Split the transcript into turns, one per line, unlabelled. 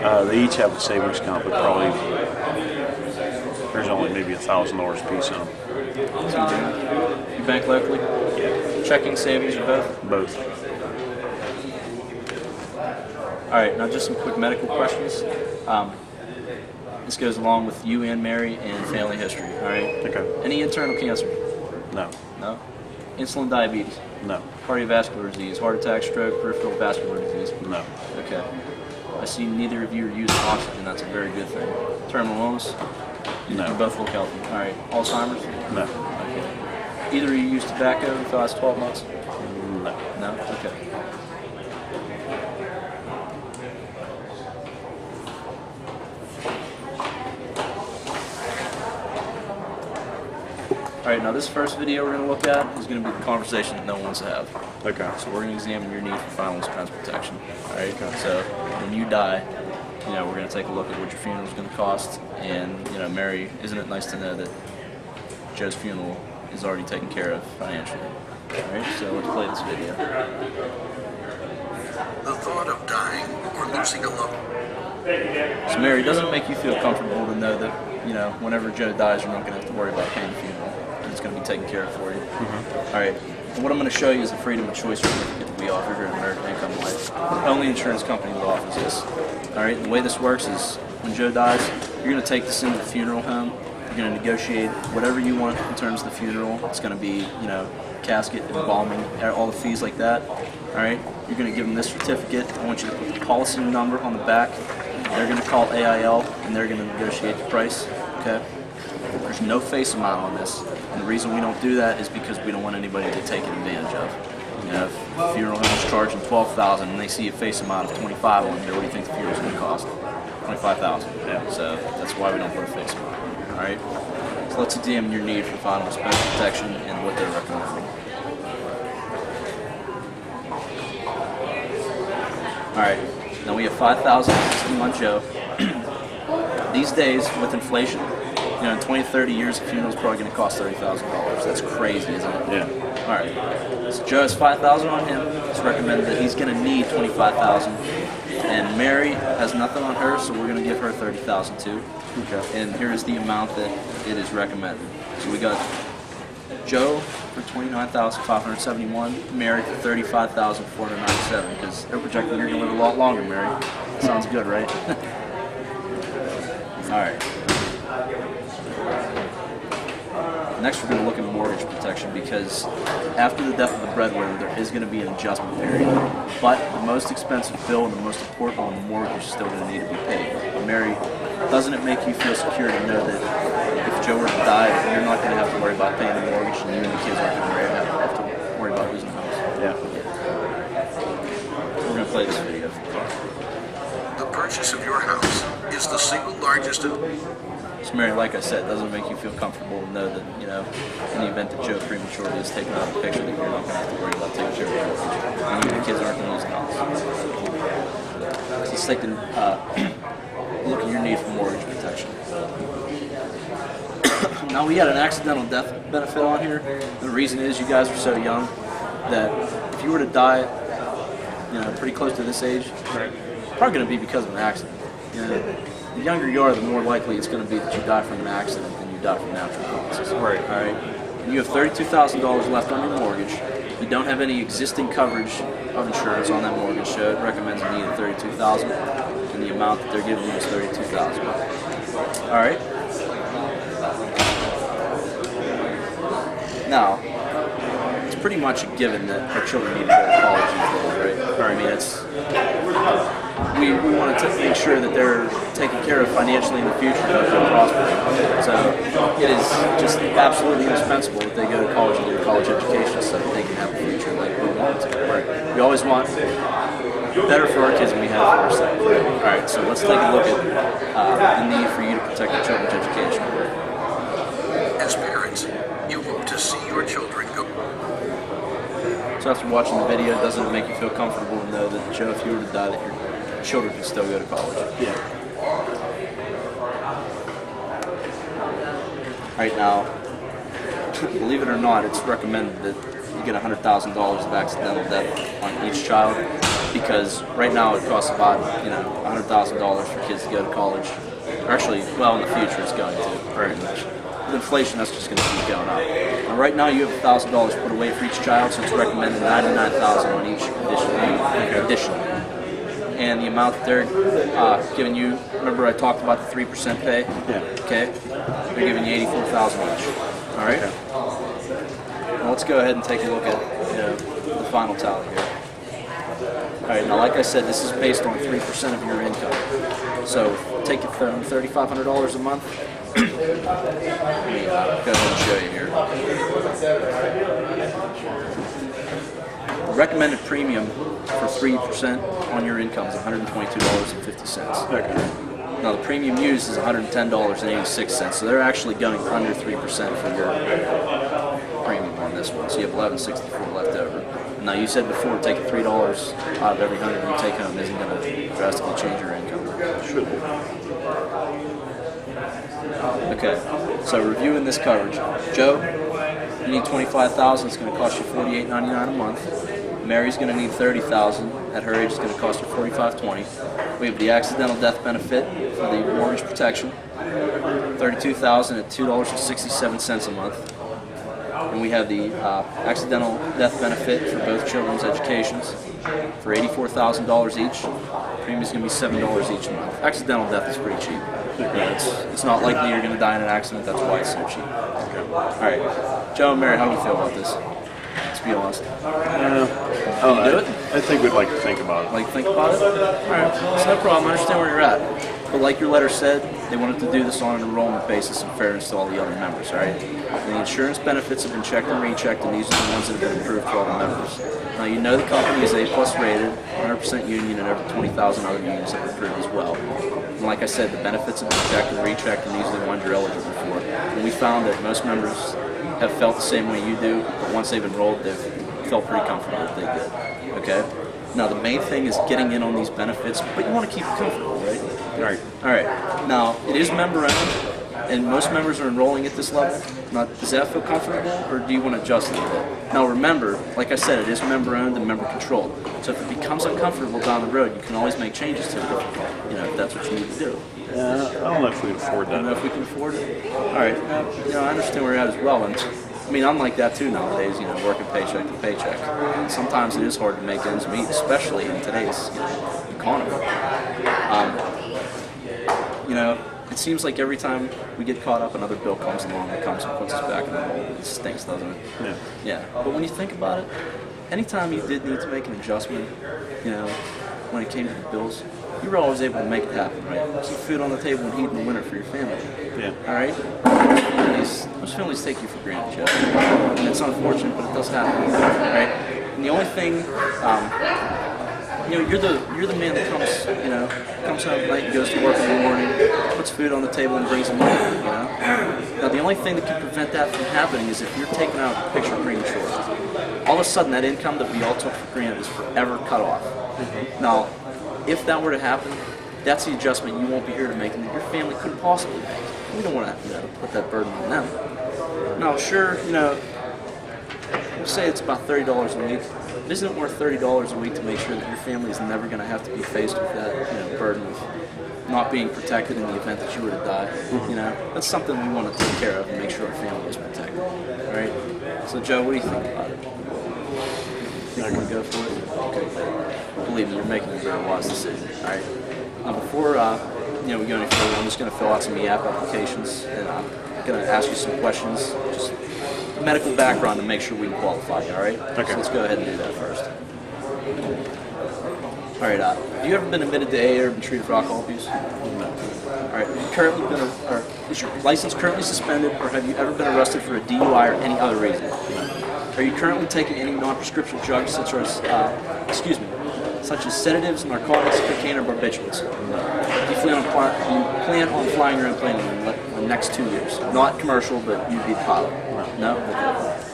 They each have a savings account, but probably there's only maybe $1,000 a piece in them.
So you bank locally?
Yeah,
Checking, savings, or both?
both.
All right, now just some quick medical questions. This goes along with you and Mary and family history, all right?
Okay.
Any internal cancer?
No.
No. Insulin, diabetes?
No.
Cardiovascular disease, heart attack, stroke, peripheral vascular disease?
No.
Okay. I see neither of you are using oxygen. That's a very good thing. Terminal illness?
No.
You both look healthy. All right. Alzheimer's?
No.
Okay. Either of you used tobacco in the last 12 months?
No.
No? Okay. All right, now this first video we're going to look at is going to be the conversation that no one wants to have.
Okay.
So we're going to examine your need for final expense protection. All right. So when you die, we're going to take a look at what your funeral is going to cost. And Mary, isn't it nice to know that Joe's funeral is already taken care of financially? All right. So let's play this video.
The thought of dying or losing a loved one.
So Mary, doesn't it make you feel comfortable to know that whenever Joe dies, you're not going to have to worry about paying the funeral? It's going to be taken care of for you.
Mm-hmm.
All right. And what I'm going to show you is the freedom of choice certificate that we offer here at American Income Life. The only insurance company that offers this. All right. And the way this works is when Joe dies, you're going to take this into the funeral home. You're going to negotiate whatever you want in terms of the funeral. It's going to be, casket, embalming, all the fees like that. All right. You're going to give them this certificate. I want you to put the policy number on the back. They're going to call AIL and they're going to negotiate the price. Okay. There's no face amount on this, and the reason we don't do that is because we don't want anybody to get taken advantage of. If the funeral home is charging $12,000 and they see a face amount of $25 on here, what do you think the funeral's going to cost? $25,000. Yeah. So that's why we don't put a face amount. All right. So let's examine your need for final expense protection and what they're recommending. All right. Now we have $5,000 on Joe. These days, with inflation, in 20, 30 years, a funeral is probably going to cost $30,000. That's crazy, isn't it?
Yeah.
All right. So Joe has $5,000 on him. It's recommended that he's going to need $25,000. And Mary has nothing on her, so we're going to give her $30,000 too.
Okay.
And here is the amount that it is recommended. So we got Joe for $29,571, Mary for $35,497, because they're projecting you're going to live a lot longer, Mary. Sounds good, right? All right. Next, we're going to look at mortgage protection because after the death of the breadwinner, there is going to be an adjustment period. But the most expensive bill and the most important one, the mortgage, is still going to need to be paid. But Mary, doesn't it make you feel secure to know that if Joe were to die, you're not going to have to worry about paying the mortgage, and you and the kids aren't going to have to worry about losing the house?
Yeah.
We're going to play this video.
The purchase of your house is the single largest of...
So Mary, like I said, doesn't it make you feel comfortable to know that, in the event that Joe prematurely is taken out of the picture, that you're not going to have to worry about taking care of the mortgage, and you and the kids aren't going to lose the house. So let's take a look at your need for mortgage protection. Now we got an accidental death benefit on here. The reason is you guys are so young that if you were to die, pretty close to this age, it's probably going to be because of an accident. The younger you are, the more likely it's going to be that you die from an accident than you die from natural causes.
Right.
All right. And you have $32,000 left on your mortgage. You don't have any existing coverage of insurance on that mortgage, so it recommends you need $32,000, and the amount that they're giving you is $32,000. All right. Now, it's pretty much a given that our children need to go to college these days, right? I mean, it's we want to make sure that they're taken care of financially in the future and they're prospering. So it is just absolutely indispensable that they go to college and get a college education so that they can have a future like we want to. Right? We always want better for our kids than we have for ourselves. Right? All right, so let's take a look at the need for you to protect your children's education.
As parents, you hope to see your children go.
So after watching the video, doesn't it make you feel comfortable to know that, Joe, if you were to die, that your children can still go to college?
Yeah.
Right now, believe it or not, it's recommended that you get $100,000 of accidental death on each child. because right now it costs about $100,000 for kids to go to college. Actually, well, in the future it's going to very much. With inflation, that's just going to keep going up. Now, right now you have $1,000 put away for each child, so it's recommended $99,000 on each addition. And the amount that they're giving you, remember I talked about the 3% pay?
Yeah.
Okay? They're giving you $84,000 each. All right? Now let's go ahead and take a look at the final tally here. All right, now like I said, this is based on 3% of your income. So take it from $3,500 a month. Let me go ahead and show you here. The recommended premium for 3% on your income is $122.50.
Okay.
Now the premium used is $110.86, so they're actually going under 3% for your premium on this one. So you have $11.64 left over. Now you said before taking $3 out of every 100 you take home isn't going to drastically change your income.
Should be.
Okay, so reviewing this coverage, Joe, you need $25,000. It's going to cost you $48.99 a month. Mary's going to need $30,000. At her age, it's going to cost her $45.20. We have the accidental death benefit for the mortgage protection, $32,000 at $2.67 a month. And we have the accidental death benefit for both children's educations for $84,000 each. Premium is going to be $7 each month. Accidental death is pretty cheap. It's not likely you're going to die in an accident. That's why it's so cheap.
Okay.
All right, Joe and Mary, how do you feel about this? Let's be honest.
Oh,
do it?
I think we'd like to think about it.
Like, think about it? All right, it's no problem. I understand where you're at. But like your letter said, they wanted to do this on an enrollment basis in fairness to all the other members, all right? The insurance benefits have been checked and rechecked, and these are the ones that have been approved for all the members. Now, you know the company is A+ rated, 100% union, and over 20,000 other unions have approved as well. And like I said, the benefits have been checked and rechecked, and these are the ones you're eligible for. And we found that most members have felt the same way you do, but once they've enrolled, they've felt pretty comfortable that they did, okay? Now, the main thing is getting in on these benefits, but you want to keep it comfortable, right?
Right.
All right. Now, it is member-owned, and most members are enrolling at this level. Now, does that feel comfortable, or do you want to adjust a little bit? Now, remember, like I said, it is member-owned and member-controlled. So if it becomes uncomfortable down the road, you can always make changes to it, if that's what you need to do.
I don't know if we can afford
I don't know
that.
if we can afford it. All right. I understand where you're at as well. And I mean, I'm like that too nowadays, working paycheck to paycheck. And sometimes it is hard to make ends meet, especially in today's economy. It seems like every time we get caught up, another bill comes along that comes and puts us back in the hole. It stinks, doesn't it?
Yeah.
Yeah. But when you think about it, anytime you did need to make an adjustment, when it came to the bills, you were always able to make it happen, right? Keep food on the table and heat in the winter for your family.
Yeah.
All right? Most families take you for granted, Joe. And it's unfortunate, but it does happen. All right? And the only thing, you're the man that comes home at night and goes to work in the morning, puts food on the table and brings them money, Now, the only thing that can prevent that from happening is if you're taken out of the picture prematurely. All of a sudden, that income that we all took for granted is forever cut off. Mm-hmm. Now, if that were to happen, that's the adjustment you won't be here to make and that your family couldn't possibly make. We don't want to put that burden on them. Now, sure, we'll say it's about $30 a week. But isn't it worth $30 a week to make sure that your family is never going to have to be faced with that burden of not being protected in the event that you were to die?
Mm-hmm.
That's something we want to take care of and make sure our family is protected. All right? So, Joe, what do you think about it? Think you want to go for it? Okay. Believe me, you're making a very wise decision. All right. Now, before we go any further, I'm just going to fill out some EAP applications, and I'm going to ask you some questions, just medical background to make sure we can qualify you. All right.
Okay.
So let's go ahead and do that first. All right. Have you ever been admitted to AA or been treated for alcohol abuse? No. All right. Is your license currently suspended, or have you ever been arrested for a DUI or any other reason? No. Are you currently taking any non-prescription drugs such as sedatives, narcotics, cocaine, or barbiturates? No. Do you plan on flying your own plane in the next 2 years? Not commercial, but you'd be the pilot? No? Okay.